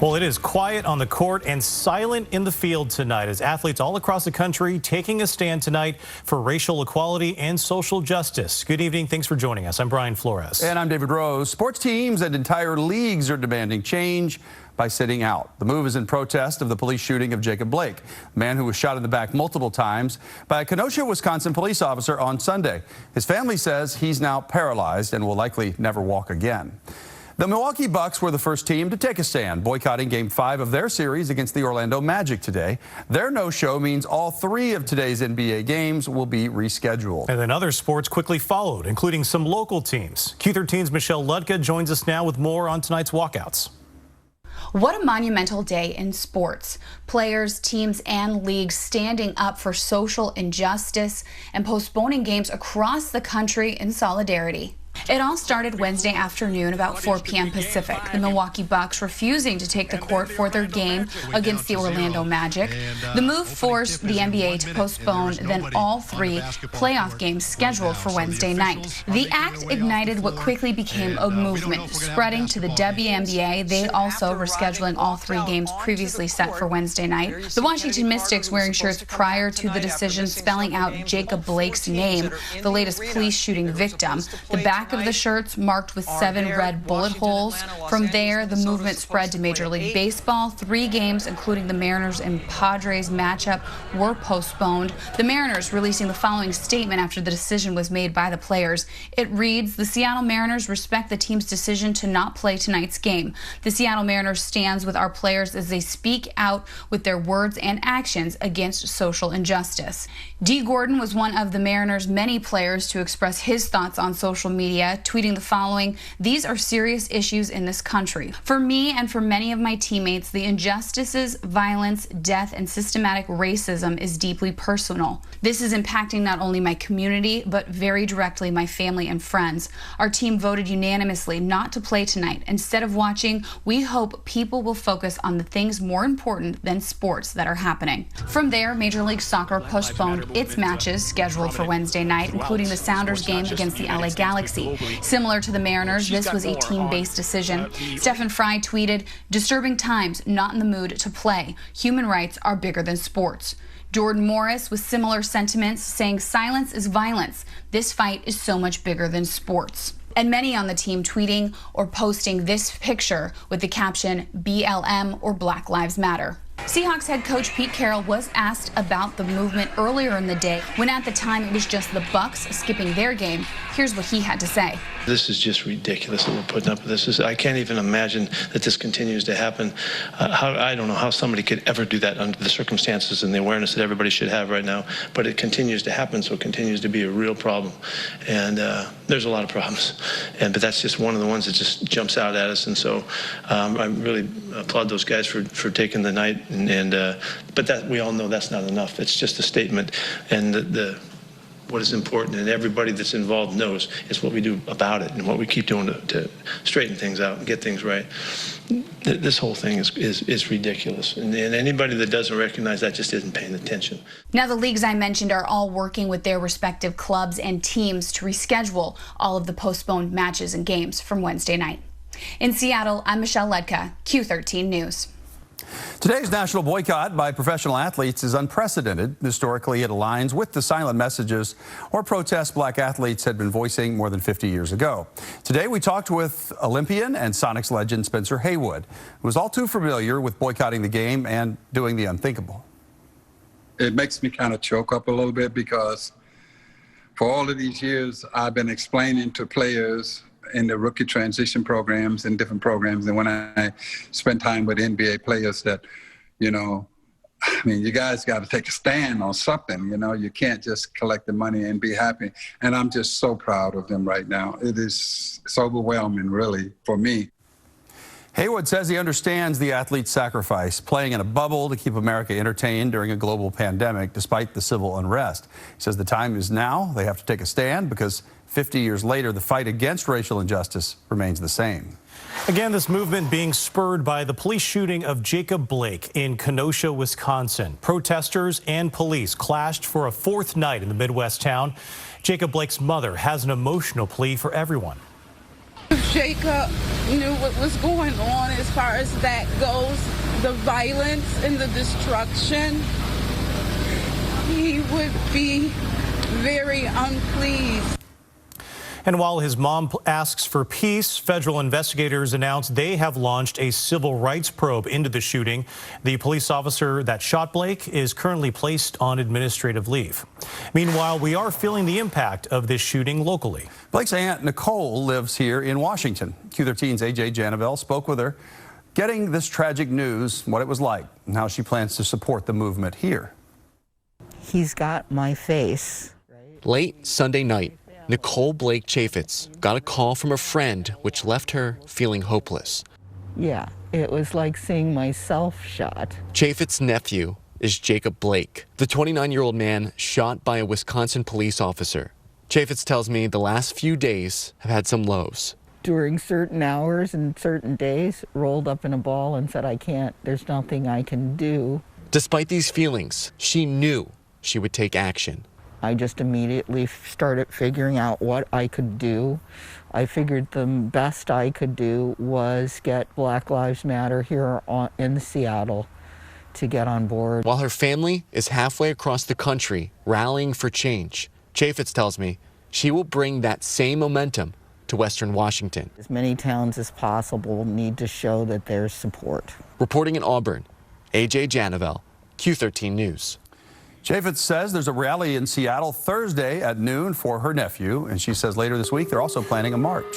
Well, it is quiet on the court and silent in the field tonight as athletes all across the country taking a stand tonight for racial equality and social justice. Good evening. Thanks for joining us. I'm Brian Flores. And I'm David Rose. Sports teams and entire leagues are demanding change by sitting out. The move is in protest of the police shooting of Jacob Blake, a man who was shot in the back multiple times by a Kenosha, Wisconsin police officer on Sunday. His family says he's now paralyzed and will likely never walk again. The Milwaukee Bucks were the first team to take a stand, boycotting Game 5 of their series against the Orlando Magic today. Their no-show means all 3 of today's NBA games will be rescheduled. And then other sports quickly followed, including some local teams. Q13's Michelle Ludka joins us now with more on tonight's walkouts. What a monumental day in sports. Players, teams, and leagues standing up for social injustice and postponing games across the country in solidarity. It all started Wednesday afternoon about 4 p.m. Pacific. The Milwaukee Bucks refusing to take the court for their game against the Orlando Magic. The move forced the NBA to postpone then all 3 playoff games scheduled for Wednesday night. The act ignited what quickly became a movement, spreading to the WNBA. They also were scheduling all 3 games previously set for Wednesday night. The Washington Mystics wearing shirts prior to the decision spelling out Jacob Blake's name, the latest police shooting victim. The back of the shirts marked with 7 red bullet holes. From there, the movement spread to Major League Baseball. 3 games, including the Mariners and Padres matchup, were postponed. The Mariners releasing the following statement after the decision was made by the players. It reads, "The Seattle Mariners respect the team's decision to not play tonight's game. The Seattle Mariners stands with our players as they speak out with their words and actions against social injustice." D. Gordon was one of the Mariners' many players to express his thoughts on social media, tweeting the following: "These are serious issues in this country. For me and for many of my teammates, the injustices, violence, death, and systematic racism is deeply personal. This is impacting not only my community, but very directly my family and friends. Our team voted unanimously not to play tonight. Instead of watching, we hope people will focus on the things more important than sports that are happening." From there, Major League Soccer postponed its matches scheduled for Wednesday night, including the Sounders game against the LA Galaxy. Similar to the Mariners, this was a team-based decision. Stephen Fry tweeted, "Disturbing times, not in the mood to play. Human rights are bigger than sports." Jordan Morris with similar sentiments, saying, "Silence is violence. This fight is so much bigger than sports." And many on the team tweeting or posting this picture with the caption BLM or Black Lives Matter. Seahawks head coach Pete Carroll was asked about the movement earlier in the day when at the time it was just the Bucks skipping their game. Here's what he had to say. "This is just ridiculous that we're putting up with this. I can't even imagine that this continues to happen. I don't know how somebody could ever do that under the circumstances and the awareness that everybody should have right now, but it continues to happen, so it continues to be a real problem. And there's a lot of problems, but that's just one of the ones that just jumps out at us. And so I really applaud those guys for taking the night. But that we all know that's not enough. It's just a statement, and what is important, and everybody that's involved knows, is what we do about it and what we keep doing to straighten things out and get things right. This whole thing is ridiculous, and anybody that doesn't recognize that just isn't paying attention. Now, the leagues I mentioned are all working with their respective clubs and teams to reschedule all of the postponed matches and games from Wednesday night. In Seattle, I'm Michelle Ludka, Q13 News. Today's national boycott by professional athletes is unprecedented. Historically, it aligns with the silent messages or protests Black athletes had been voicing more than 50 years ago. Today, we talked with Olympian and Sonics legend Spencer Haywood, who was all too familiar with boycotting the game and doing the unthinkable. It makes me kind of choke up a little bit because for all of these years, I've been explaining to players in the rookie transition programs and different programs, and when I spend time with NBA players, that, you know, I mean, you guys got to take a stand on something. You know, you can't just collect the money and be happy. And I'm just so proud of them right now. It's overwhelming, really, for me. Haywood says he understands the athlete's sacrifice, playing in a bubble to keep America entertained during a global pandemic, despite the civil unrest. He says the time is now. They have to take a stand because 50 years later, the fight against racial injustice remains the same. Again, this movement being spurred by the police shooting of Jacob Blake in Kenosha, Wisconsin. Protesters and police clashed for a 4th night in the Midwest town. Jacob Blake's mother has an emotional plea for everyone. Jacob knew what was going on as far as that goes, the violence and the destruction, he would be very unpleased. And while his mom asks for peace, federal investigators announced they have launched a civil rights probe into the shooting. The police officer that shot Blake is currently placed on administrative leave. Meanwhile, we are feeling the impact of this shooting locally. Blake's aunt, Nicole, lives here in Washington. Q13's A.J. Janavel spoke with her, getting this tragic news, what it was like, and how she plans to support the movement here. He's got my face. Late Sunday night, Nicole Blake Chaffetz got a call from a friend which left her feeling hopeless. Yeah, it was like seeing myself shot. Chaffetz's nephew is Jacob Blake, the 29-year-old man shot by a Wisconsin police officer. Chaffetz tells me the last few days have had some lows. During certain hours and certain days, rolled up in a ball and said, there's nothing I can do. Despite these feelings, she knew she would take action. I just immediately started figuring out what I could do. I figured the best I could do was get Black Lives Matter here in Seattle to get on board. While her family is halfway across the country rallying for change, Chaffetz tells me she will bring that same momentum to Western Washington. As many towns as possible need to show that there's support. Reporting in Auburn, A.J. Janavel, Q13 News. Chaffetz says there's a rally in Seattle Thursday at noon for her nephew, and she says later this week they're also planning a march.